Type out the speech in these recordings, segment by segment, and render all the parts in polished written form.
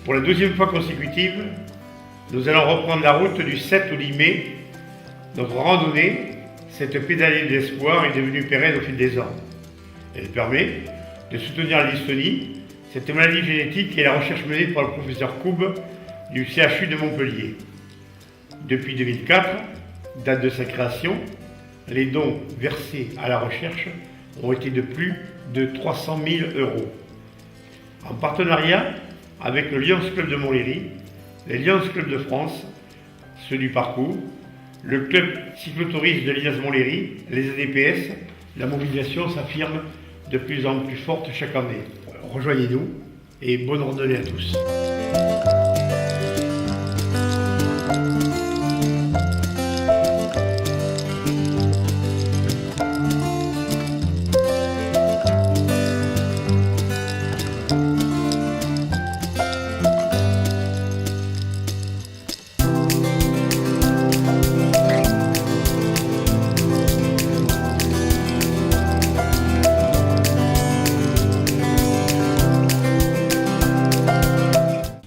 Pour la 12e fois consécutive, nous allons reprendre la route du 7 au 10 mai. Notre randonnée, cette pédalée de l'espoir, est devenue pérenne au fil des ans. Elle permet de soutenir la dystonie, cette maladie génétique et la recherche menée par le professeur Koub du CHU de Montpellier. Depuis 2004, date de sa création, les dons versés à la recherche ont été de plus de 300 000 €. En partenariat avec le Lions Club de Montlhéry, les Lions Club de France, ceux du parcours, le club cyclotouriste de l'INAS Montlhéry, les ADPS, la mobilisation s'affirme de plus en plus forte chaque année. Rejoignez-nous et bonne randonnée à tous.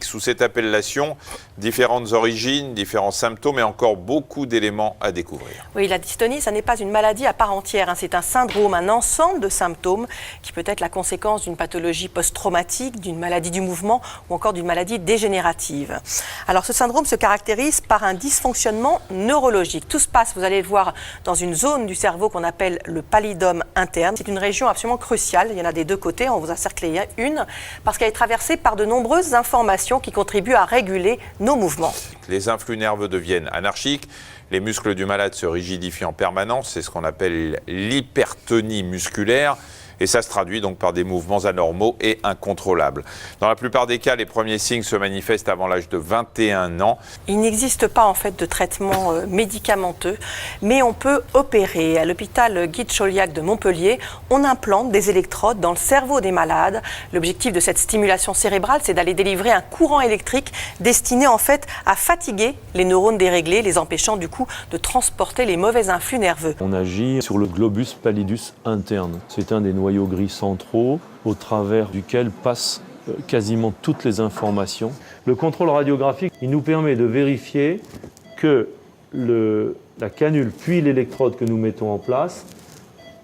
Sous cette appellation, différentes origines, différents symptômes et encore beaucoup d'éléments à découvrir. Oui, la dystonie, ça n'est pas une maladie à part entière. C'est un syndrome, un ensemble de symptômes qui peut être la conséquence d'une pathologie post-traumatique, d'une maladie du mouvement ou encore d'une maladie dégénérative. Alors ce syndrome se caractérise par un dysfonctionnement neurologique. Tout se passe, vous allez le voir, dans une zone du cerveau qu'on appelle le pallidum interne. C'est une région absolument cruciale. Il y en a des deux côtés, on vous a cerclé une, parce qu'elle est traversée par de nombreuses informations qui contribuent à réguler nos mouvements. Les influx nerveux deviennent anarchiques, les muscles du malade se rigidifient en permanence, c'est ce qu'on appelle l'hypertonie musculaire. Et ça se traduit donc par des mouvements anormaux et incontrôlables. Dans la plupart des cas, les premiers signes se manifestent avant l'âge de 21 ans. Il n'existe pas en fait de traitement médicamenteux, mais on peut opérer. À l'hôpital Guy-de-Chauliac de Montpellier, on implante des électrodes dans le cerveau des malades. L'objectif de cette stimulation cérébrale, c'est d'aller délivrer un courant électrique destiné en fait à fatiguer les neurones déréglés, les empêchant du coup de transporter les mauvais influx nerveux. On agit sur le globus pallidus interne. C'est un des noyaux gris centraux au travers duquel passent quasiment toutes les informations. Le contrôle radiographique, il nous permet de vérifier que la canule puis l'électrode que nous mettons en place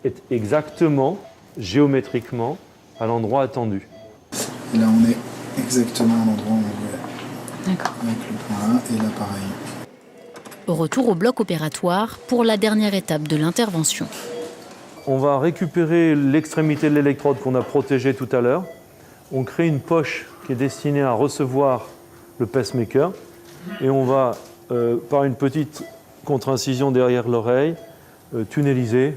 est exactement, géométriquement, à l'endroit attendu. Et là, on est exactement à l'endroit où on veut. D'accord. Avec le point A et là, pareil. Retour au bloc opératoire pour la dernière étape de l'intervention. On va récupérer l'extrémité de l'électrode qu'on a protégée tout à l'heure. On crée une poche qui est destinée à recevoir le pacemaker. Et on va, par une petite contre-incision derrière l'oreille, tunneliser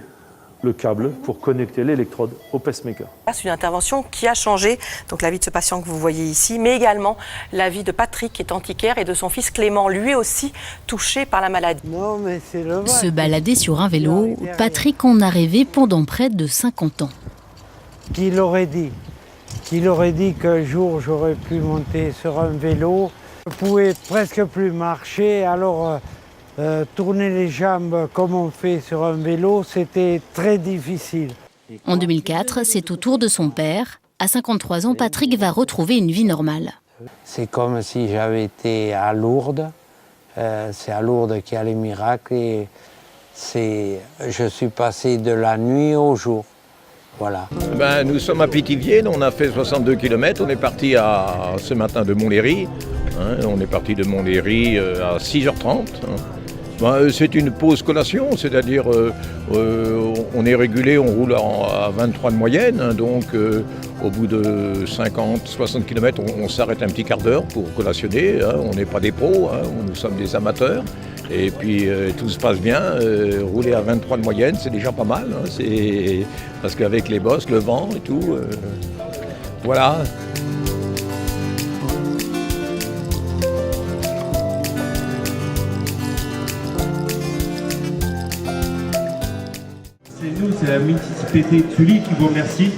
le câble pour connecter l'électrode au pacemaker. C'est une intervention qui a changé donc la vie de ce patient que vous voyez ici, mais également la vie de Patrick qui est antiquaire et de son fils Clément, lui aussi touché par la maladie. Non, mais c'est le Se balader sur un vélo, Patrick en a rêvé pendant près de 50 ans. Qui l'aurait dit? Qui l'aurait dit qu'un jour j'aurais pu monter sur un vélo? Je ne pouvais presque plus marcher, alors tourner les jambes comme on fait sur un vélo, c'était très difficile. En 2004, c'est au tour de son père. À 53 ans, Patrick va retrouver une vie normale. C'est comme si j'avais été à Lourdes. C'est à Lourdes qu'il y a les miracles. Et je suis passé de la nuit au jour. Voilà. Nous sommes à Pithiviers, on a fait 62 km. On est parti ce matin de Montlhéry. On est parti de Montlhéry à 6h30. C'est une pause collation, c'est-à-dire on est régulé, on roule à 23 de moyenne, donc au bout de 50-60 km, on s'arrête un petit quart d'heure pour collationner. On n'est pas des pros, nous sommes des amateurs. Et puis tout se passe bien, rouler à 23 de moyenne, c'est déjà pas mal, parce qu'avec les bosses, le vent et tout, voilà. C'est la municipalité de Sully qui vous remercie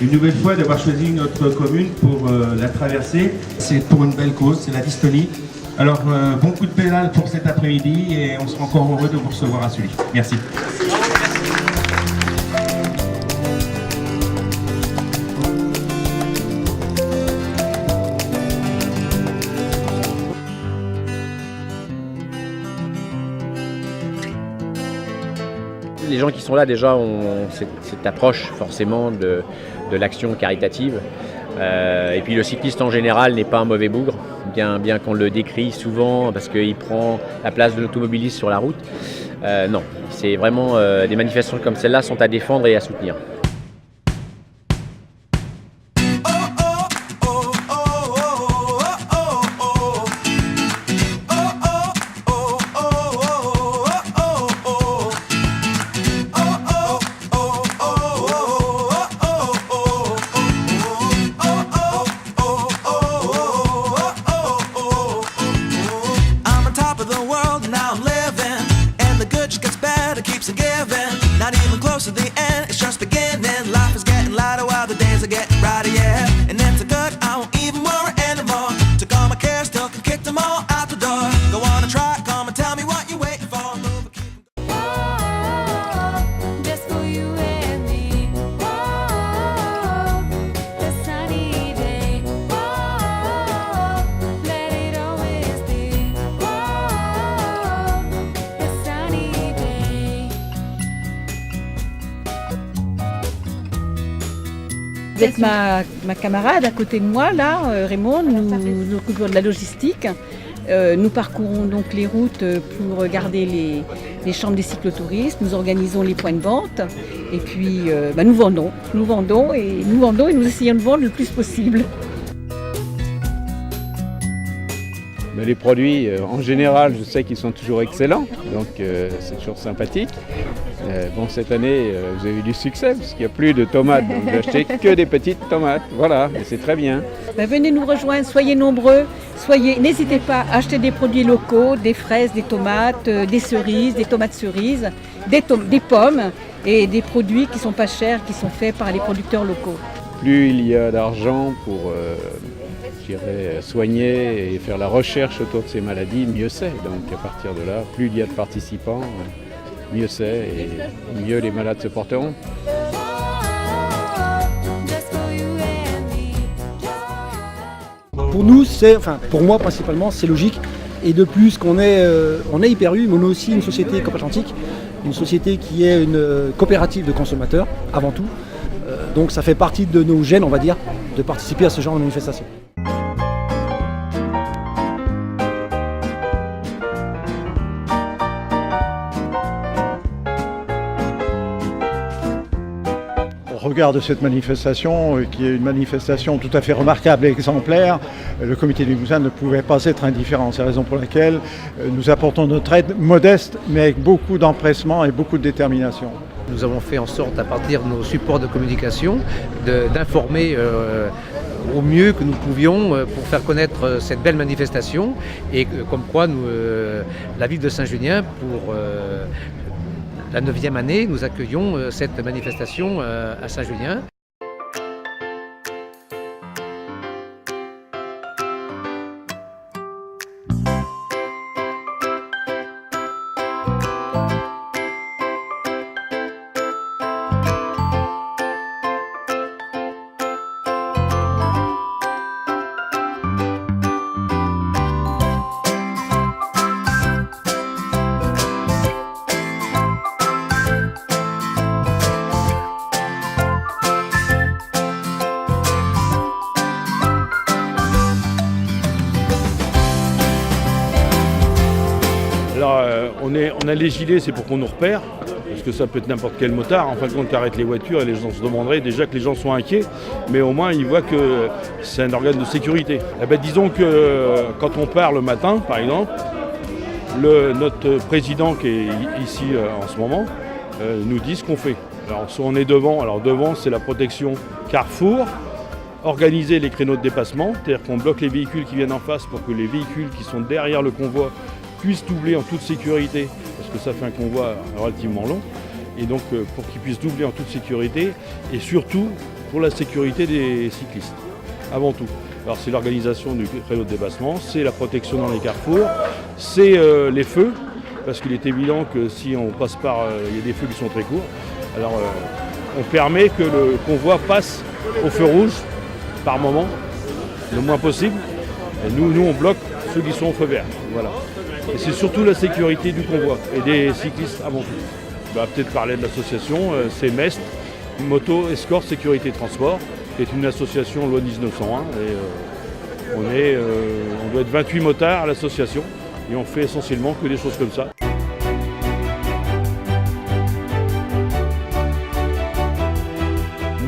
une nouvelle fois d'avoir choisi notre commune pour la traversée. C'est pour une belle cause, c'est la dystonie. Alors bon coup de pédale pour cet après-midi et on sera encore heureux de vous recevoir à Sully. Merci. les gens qui sont là déjà ont cette approche forcément de l'action caritative. Et puis le cycliste en général n'est pas un mauvais bougre, bien qu'on le décrit souvent parce qu'il prend la place de l'automobiliste sur la route. Non, c'est vraiment des manifestations comme celle-là sont à défendre et à soutenir. Avec ma camarade à côté de moi, là, Raymond, nous occupons de la logistique. Nous parcourons donc les routes pour regarder les chambres des cyclotouristes, nous organisons les points de vente et puis nous vendons et nous essayons de vendre le plus possible. Mais les produits, en général, je sais qu'ils sont toujours excellents, donc c'est toujours sympathique. Cette année, vous avez eu du succès, parce qu'il n'y a plus de tomates, donc vous achetez que des petites tomates, voilà, et c'est très bien. Venez nous rejoindre, soyez nombreux, n'hésitez pas à acheter des produits locaux, des fraises, des tomates, des cerises, des tomates cerises, des pommes, et des produits qui sont pas chers, qui sont faits par les producteurs locaux. Plus il y a d'argent pour soigner et faire la recherche autour de ces maladies, mieux c'est. Donc à partir de là, plus il y a de participants, mieux c'est et mieux les malades se porteront. Pour nous, pour moi principalement, c'est logique. Et de plus qu'on est Hyper U, mais on est aussi une société Coop-Atlantique, une société qui est une coopérative de consommateurs avant tout. Donc ça fait partie de nos gènes, on va dire, de participer à ce genre de manifestation. Au regard de cette manifestation, qui est une manifestation tout à fait remarquable et exemplaire, le comité du Limousin ne pouvait pas être indifférent. C'est la raison pour laquelle nous apportons notre aide modeste, mais avec beaucoup d'empressement et beaucoup de détermination. Nous avons fait en sorte, à partir de nos supports de communication, d'informer au mieux que nous pouvions pour faire connaître cette belle manifestation et comme quoi la ville de Saint-Junien, pour la 9e année, nous accueillons cette manifestation à Saint-Julien. Alors, on a les gilets, c'est pour qu'on nous repère, parce que ça peut être n'importe quel motard. En fin de compte, qui arrête les voitures et les gens se demanderaient déjà que les gens sont inquiets, mais au moins ils voient que c'est un organe de sécurité. Eh ben, disons que quand on part le matin, par exemple, notre président qui est ici en ce moment nous dit ce qu'on fait. Alors, soit on est devant, c'est la protection Carrefour, organiser les créneaux de dépassement, c'est-à-dire qu'on bloque les véhicules qui viennent en face pour que les véhicules qui sont derrière le convoi puissent doubler en toute sécurité, parce que ça fait un convoi relativement long, et donc pour qu'ils puissent doubler en toute sécurité, et surtout pour la sécurité des cyclistes, avant tout. Alors c'est l'organisation du créneau de dépassement, c'est la protection dans les carrefours, c'est les feux, parce qu'il est évident que si on passe par, il y a des feux qui sont très courts, alors on permet que le convoi passe au feu rouge par moment, le moins possible, et nous on bloque ceux qui sont au feu vert, voilà. Et c'est surtout la sécurité du convoi et des cyclistes avant tout. Peut-être parler de l'association, c'est MEST, Moto Escort Sécurité Transport, qui est une association loi 1901. Et on doit être 28 motards à l'association et on fait essentiellement que des choses comme ça.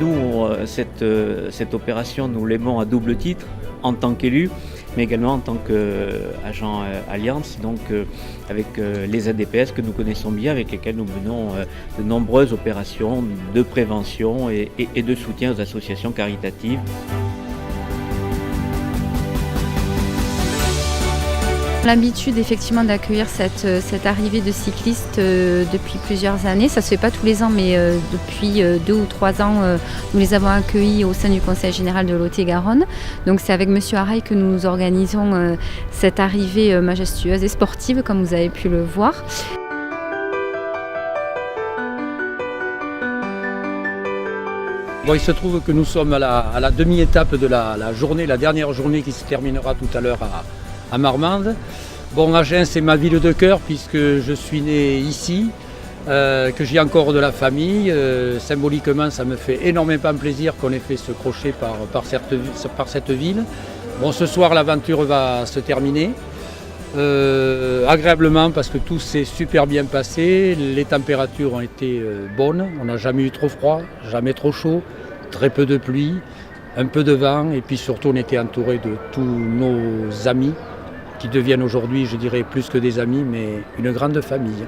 Nous, cette opération, nous l'aimons à double titre, en tant qu'élu, mais également en tant qu'agent Alliance, donc avec les ADPS que nous connaissons bien, avec lesquels nous menons de nombreuses opérations de prévention et de soutien aux associations caritatives. L'habitude effectivement d'accueillir cette arrivée de cyclistes depuis plusieurs années. Ça ne se fait pas tous les ans, mais depuis 2 ou 3 ans, nous les avons accueillis au sein du Conseil général de Lot-et-Garonne. Donc c'est avec Monsieur Araille que nous organisons cette arrivée majestueuse et sportive, comme vous avez pu le voir. Bon, il se trouve que nous sommes à la demi-étape de la journée, la dernière journée qui se terminera tout à l'heure à Marmande. Bon, Agen, c'est ma ville de cœur puisque je suis né ici, que j'ai encore de la famille. Symboliquement, ça me fait énormément plaisir qu'on ait fait ce crochet par cette ville. Bon, ce soir, l'aventure va se terminer. Agréablement parce que tout s'est super bien passé, les températures ont été bonnes, on n'a jamais eu trop froid, jamais trop chaud, très peu de pluie, un peu de vent et puis surtout on était entouré de tous nos amis qui deviennent aujourd'hui, je dirais, plus que des amis, mais une grande famille.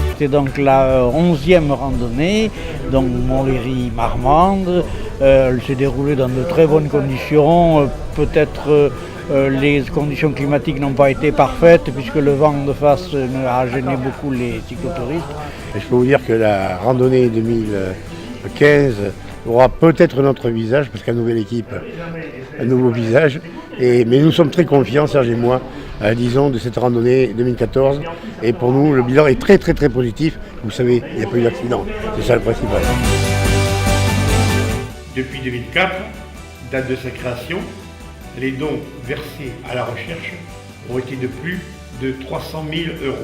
C'était donc la 11e randonnée, donc Montlhéry-Marmande. Elle s'est déroulée dans de très bonnes conditions. Peut-être les conditions climatiques n'ont pas été parfaites puisque le vent de face a gêné beaucoup les cyclotouristes. Je peux vous dire que la randonnée 2015 aura peut-être notre visage, parce qu'à nouvelle équipe, un nouveau visage. Mais nous sommes très confiants, Serge et moi, disons, de cette randonnée 2014. Et pour nous, le bilan est très très très positif. Vous savez, il n'y a pas eu d'accident. C'est ça le principal. Depuis 2004, date de sa création, les dons versés à la recherche ont été de plus de 300 000 €.